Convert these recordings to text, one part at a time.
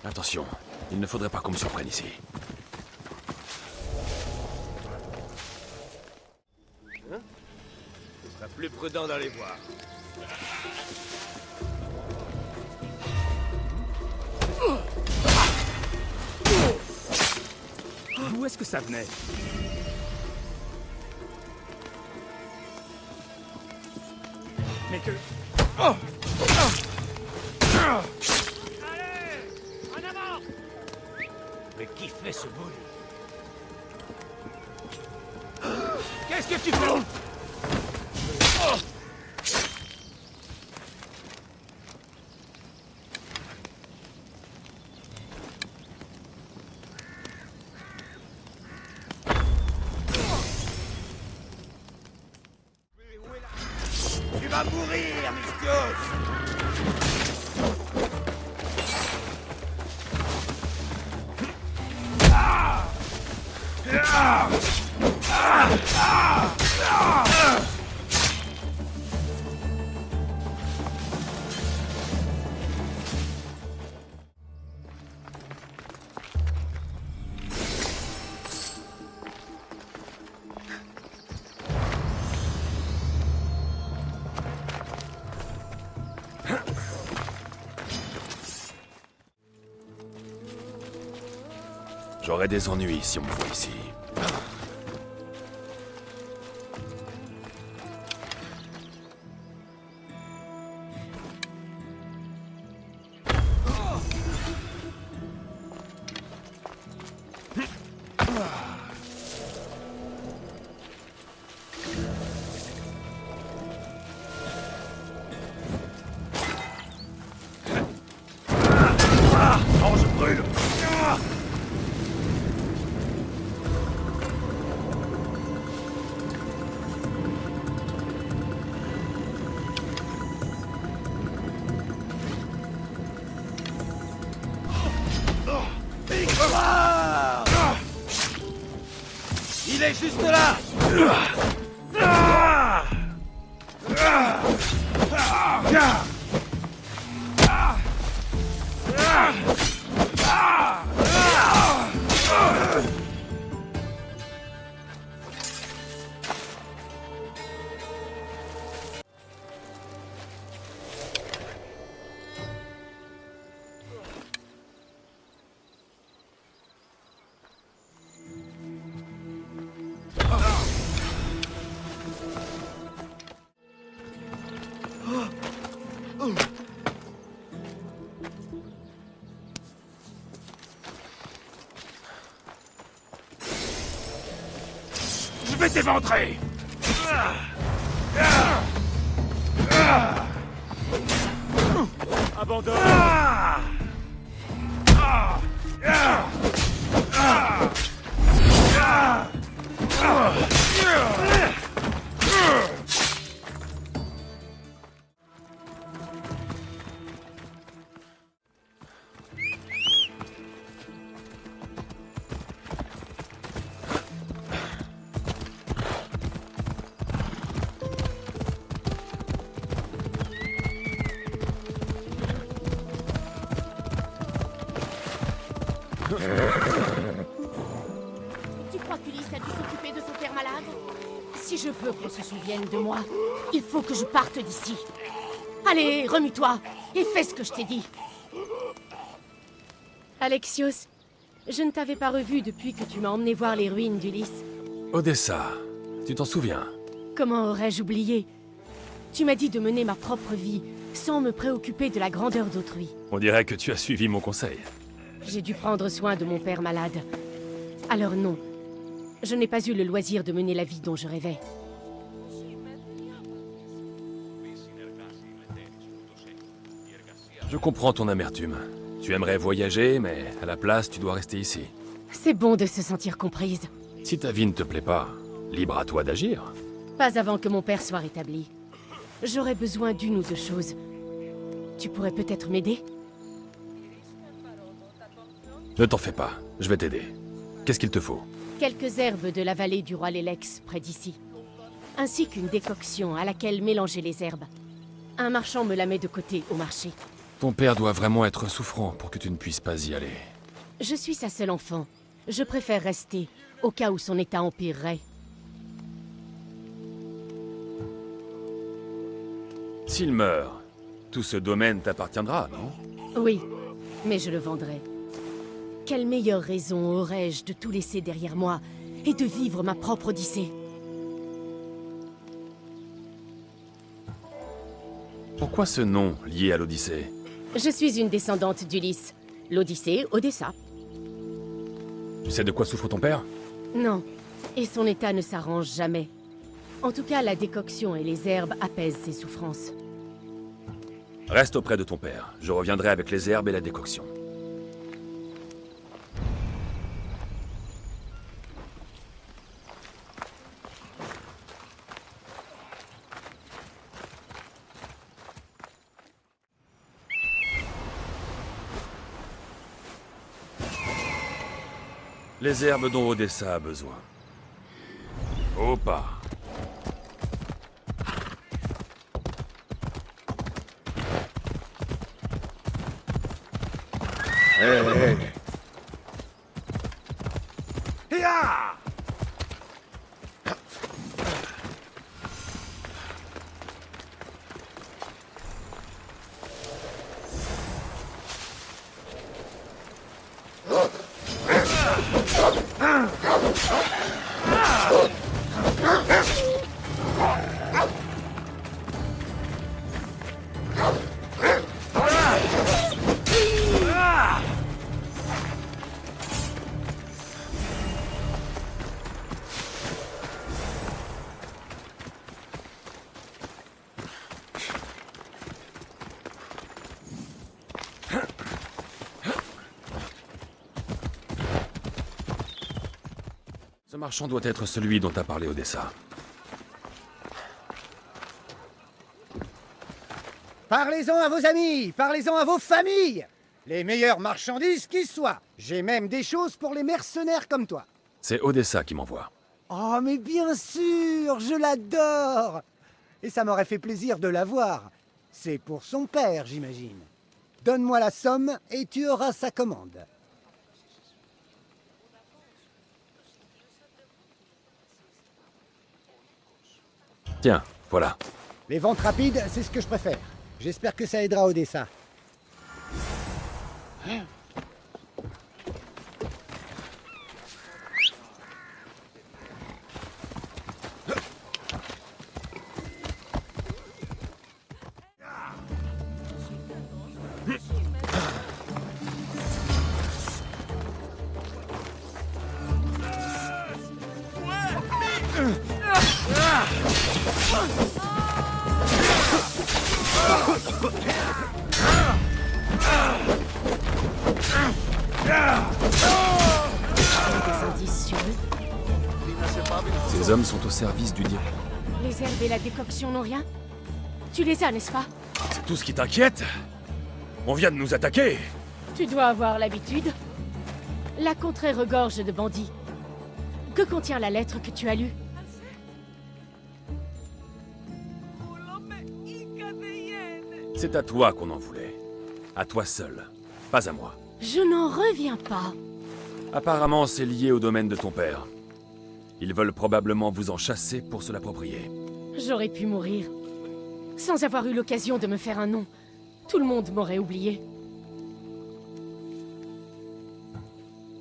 Attention, il ne faudrait pas qu'on me surprenne ici. Hein? Ce sera plus prudent d'aller voir. D'où est-ce que ça venait? Mais que... Allez! En avant! Mais qui fait ce bruit? Qu'est-ce que tu fais? Tu vas mourir, Mystios! J'aurai des ennuis si on me voit ici. Oh, je brûle! Il est juste là! Je vais t'éventrer! Abandonne! Tu crois qu'Ulysse a dû s'occuper de son père malade? Si je veux qu'on se souvienne de moi, il faut que je parte d'ici. Allez, remue-toi et fais ce que je t'ai dit. Alexios, je ne t'avais pas revu depuis que tu m'as emmené voir les ruines d'Ulysse. Odessa, tu t'en souviens? Comment aurais-je oublié? Tu m'as dit de mener ma propre vie, sans me préoccuper de la grandeur d'autrui. On dirait que tu as suivi mon conseil. J'ai dû prendre soin de mon père malade. Alors non, je n'ai pas eu le loisir de mener la vie dont je rêvais. Je comprends ton amertume. Tu aimerais voyager, mais à la place, tu dois rester ici. C'est bon de se sentir comprise. Si ta vie ne te plaît pas, libre à toi d'agir. Pas avant que mon père soit rétabli. J'aurais besoin d'une ou deux choses. Tu pourrais peut-être m'aider? Ne t'en fais pas, je vais t'aider. Qu'est-ce qu'il te faut? Quelques herbes de la vallée du roi Lélex, près d'ici. Ainsi qu'une décoction à laquelle mélanger les herbes. Un marchand me la met de côté au marché. Ton père doit vraiment être souffrant pour que tu ne puisses pas y aller. Je suis sa seule enfant. Je préfère rester, au cas où son état empirerait. S'il meurt, tout ce domaine t'appartiendra, non? Oui, mais je le vendrai. Quelle meilleure raison aurais-je de tout laisser derrière moi et de vivre ma propre odyssée? Pourquoi ce nom lié à l'Odyssée? Je suis une descendante d'Ulysse. L'Odyssée, Odessa. Tu sais de quoi souffre ton père? Non, et son état ne s'arrange jamais. En tout cas, la décoction et les herbes apaisent ses souffrances. Reste auprès de ton père. Je reviendrai avec les herbes et la décoction. Les herbes dont Odessa a besoin. Opa. Hiya! Ce marchand doit être celui dont a parlé Odessa. Parlez-en à vos amis, parlez-en à vos familles. Les meilleures marchandises qui soient. J'ai même des choses pour les mercenaires comme toi. C'est Odessa qui m'envoie. Oh, mais bien sûr, je l'adore. Et ça m'aurait fait plaisir de la voir. C'est pour son père, j'imagine. Donne-moi la somme et tu auras sa commande. Tiens, voilà. Les ventes rapides, c'est ce que je préfère. J'espère que ça aidera Odessa. Des indices sur eux? Ces hommes sont au service du dieu. Les herbes et la décoction n'ont rien? Tu les as, n'est-ce pas? C'est tout ce qui t'inquiète? On vient de nous attaquer! Tu dois avoir l'habitude. La contrée regorge de bandits. Que contient la lettre que tu as lue? C'est à toi qu'on en voulait. À toi seul. Pas à moi. Je n'en reviens pas. Apparemment, c'est lié au domaine de ton père. Ils veulent probablement vous en chasser pour se l'approprier. J'aurais pu mourir. Sans avoir eu l'occasion de me faire un nom. Tout le monde m'aurait oublié.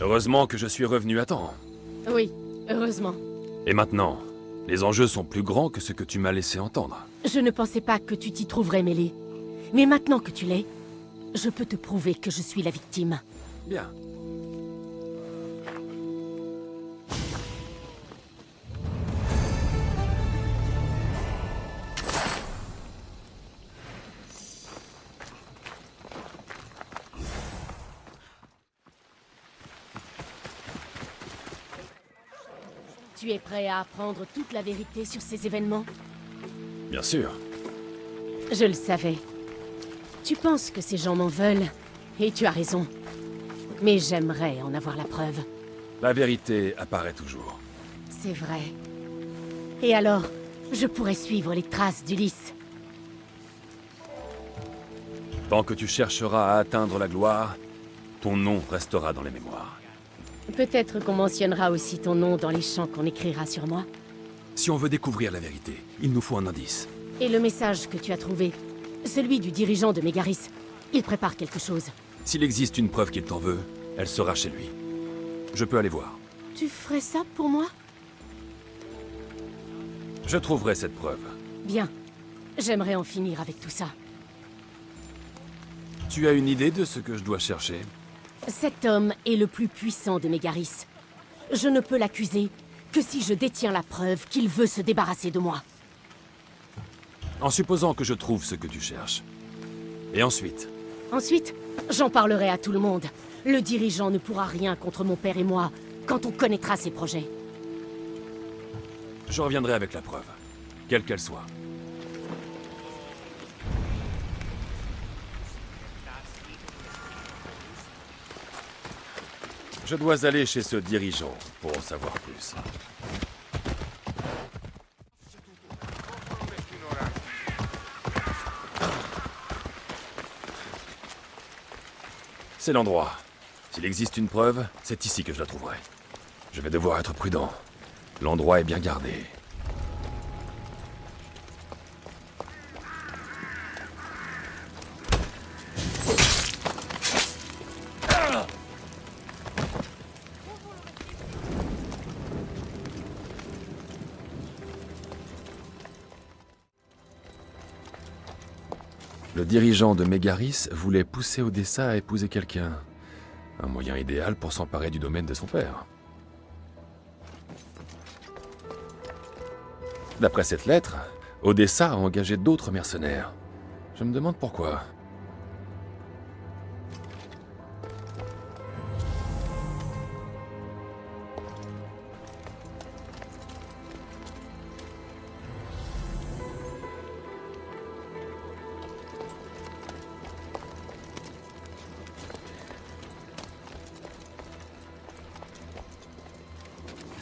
Heureusement que je suis revenu à temps. Oui, heureusement. Et maintenant, les enjeux sont plus grands que ce que tu m'as laissé entendre. Je ne pensais pas que tu t'y trouverais mêlé. Mais maintenant que tu l'es, je peux te prouver que je suis la victime. Bien. Tu es prêt à apprendre toute la vérité sur ces événements? Bien sûr. Je le savais. Tu penses que ces gens m'en veulent, et tu as raison. Mais j'aimerais en avoir la preuve. La vérité apparaît toujours. C'est vrai. Et alors, je pourrais suivre les traces d'Ulysse. Tant que tu chercheras à atteindre la gloire, ton nom restera dans les mémoires. Peut-être qu'on mentionnera aussi ton nom dans les chants qu'on écrira sur moi. Si on veut découvrir la vérité, il nous faut un indice. Et le message que tu as trouvé, celui du dirigeant de Mégaris, il prépare quelque chose. S'il existe une preuve qu'il t'en veut, elle sera chez lui. Je peux aller voir. Tu ferais ça pour moi? Je trouverai cette preuve. Bien. J'aimerais en finir avec tout ça. Tu as une idée de ce que je dois chercher? Cet homme est le plus puissant de Mégaris. Je ne peux l'accuser que si je détiens la preuve qu'il veut se débarrasser de moi. En supposant que je trouve ce que tu cherches. Et ensuite? Ensuite, j'en parlerai à tout le monde. Le dirigeant ne pourra rien contre mon père et moi quand on connaîtra ses projets. Je reviendrai avec la preuve, quelle qu'elle soit. Je dois aller chez ce dirigeant pour en savoir plus. C'est l'endroit. S'il existe une preuve, c'est ici que je la trouverai. Je vais devoir être prudent. L'endroit est bien gardé. Le dirigeant de Mégaris voulait pousser Odessa à épouser quelqu'un. Un moyen idéal pour s'emparer du domaine de son père. D'après cette lettre, Odessa a engagé d'autres mercenaires. Je me demande pourquoi.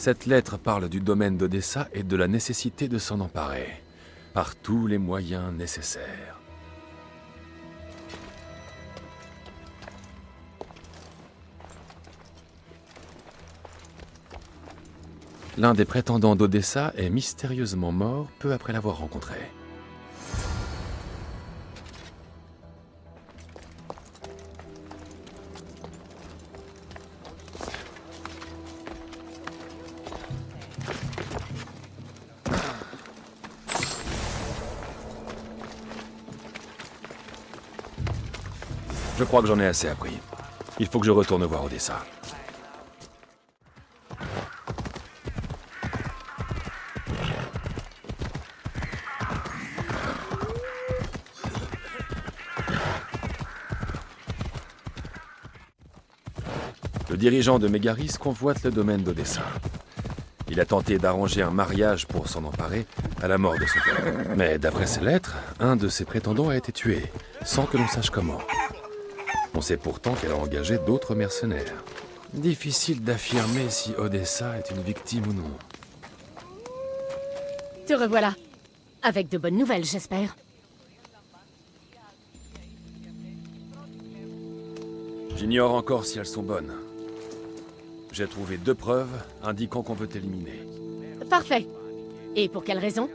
Cette lettre parle du domaine d'Odessa et de la nécessité de s'en emparer, par tous les moyens nécessaires. L'un des prétendants d'Odessa est mystérieusement mort peu après l'avoir rencontré. Je crois que j'en ai assez appris. Il faut que je retourne voir Odessa. Le dirigeant de Mégaris convoite le domaine d'Odessa. Il a tenté d'arranger un mariage pour s'en emparer à la mort de son père. Mais d'après ses lettres, un de ses prétendants a été tué, sans que l'on sache comment. On sait pourtant qu'elle a engagé d'autres mercenaires. Difficile d'affirmer si Odessa est une victime ou non. Te revoilà. Avec de bonnes nouvelles, j'espère. J'ignore encore si elles sont bonnes. J'ai trouvé 2 preuves indiquant qu'on veut t'éliminer. Parfait. Et pour quelle raison?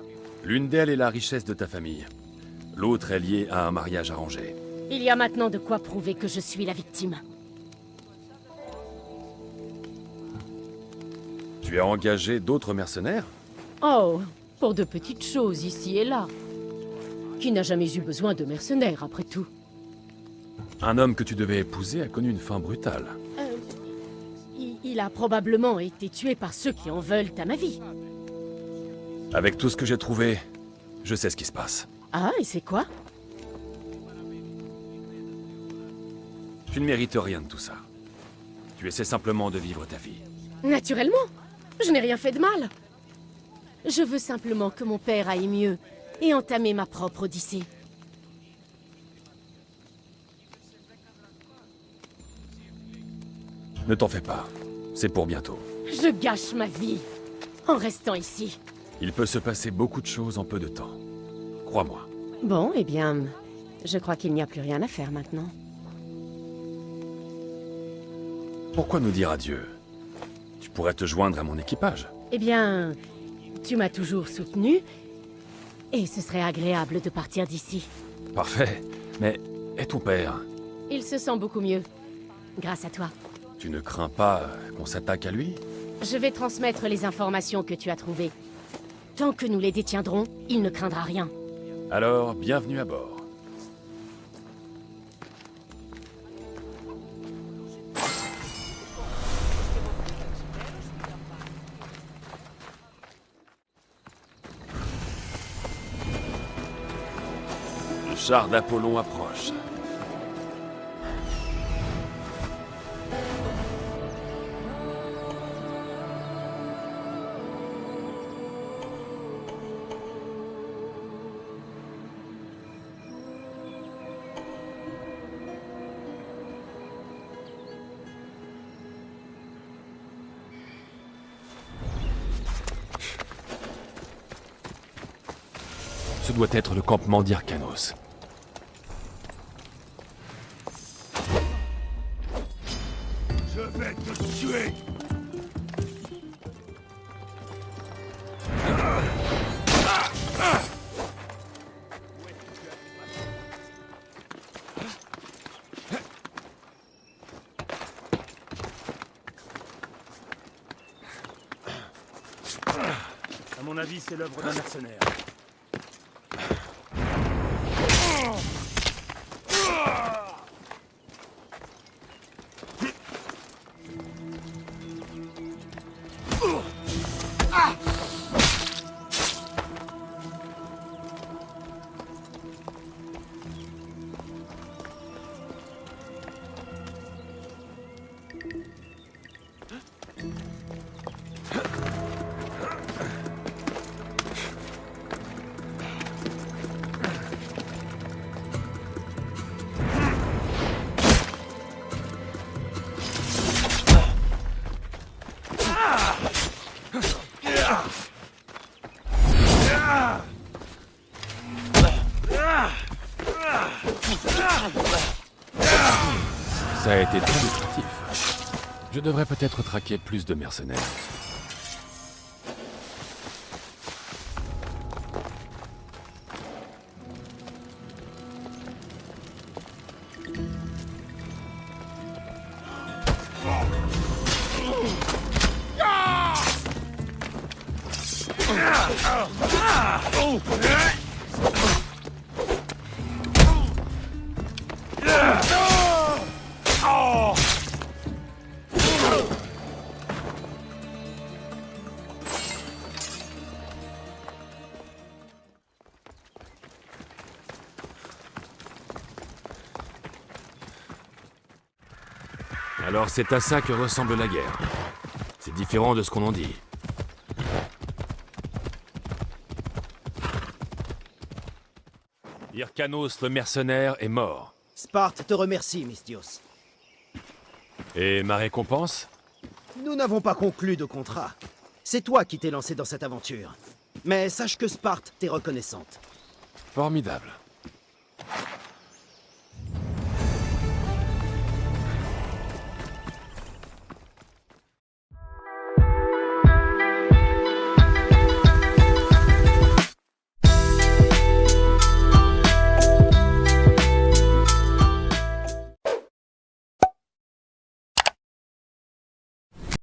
L'une d'elles est la richesse de ta famille. L'autre est liée à un mariage arrangé. Il y a maintenant de quoi prouver que je suis la victime. Tu as engagé d'autres mercenaires? Oh, pour de petites choses ici et là. Qui n'a jamais eu besoin de mercenaires, après tout? Un homme que tu devais épouser a connu une fin brutale. Il a probablement été tué par ceux qui en veulent à ma vie. Avec tout ce que j'ai trouvé, je sais ce qui se passe. Ah, et c'est quoi? Tu ne mérites rien de tout ça. Tu essaies simplement de vivre ta vie. Naturellement. Je n'ai rien fait de mal. Je veux simplement que mon père aille mieux et entamer ma propre odyssée. Ne t'en fais pas. C'est pour bientôt. Je gâche ma vie en restant ici. Il peut se passer beaucoup de choses en peu de temps. Crois-moi. Bon, eh bien, Je crois qu'il n'y a plus rien à faire maintenant. Pourquoi nous dire adieu? Tu pourrais te joindre à mon équipage. Eh bien, tu m'as toujours soutenu, et ce serait agréable de partir d'ici. Parfait. Mais, et ton père? Il se sent beaucoup mieux, grâce à toi. Tu ne crains pas qu'on s'attaque à lui? Je vais transmettre les informations que tu as trouvées. Tant que nous les détiendrons, il ne craindra rien. Alors, bienvenue à bord. Le char d'Apollon approche. Ce doit être le campement d'Hyrcanos. Je vais te tuer. À mon avis, c'est l'œuvre d'un mercenaire. Ça a été très lucratif. Je devrais peut-être traquer plus de mercenaires. Alors c'est à ça que ressemble la guerre. C'est différent de ce qu'on en dit. Hyrcanos le mercenaire est mort. Sparte te remercie, Mystios. Et ma récompense? Nous n'avons pas conclu de contrat. C'est toi qui t'es lancé dans cette aventure. Mais sache que Sparte t'est reconnaissante. Formidable.